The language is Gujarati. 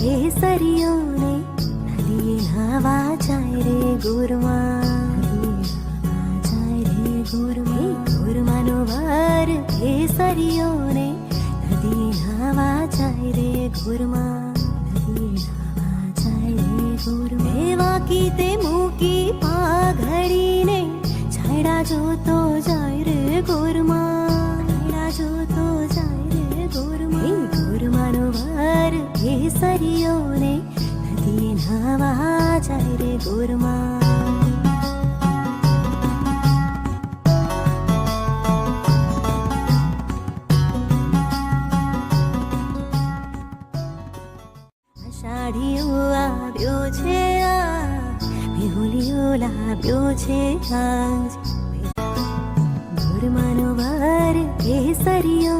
કેસરીઓ ને નદીએ નાવા જાય રે ગોરમાં, જાય રે ગોરમાં. ગોરમાનો વાર કેસરીઓ ને નદીએ નાવા જાય રે ગોરમાં, નદીએ નાવા જાય રે ગોરમાં. વાકી તે મૂકી પાઘડીને છાયડા જોતો જાય રે ગોરમાં, છાયડા જોતો જાય રે ગોરમાં. ગોરમાનો વાર કેસરીઓ ને નદીએ નાવા જાય રે ગોરમાં. અષાઢીઓ આવ્યો છે આ, મેહુલિયો લાવ્યો છે આજ. ગોરમાનો વાર કેસરીઓ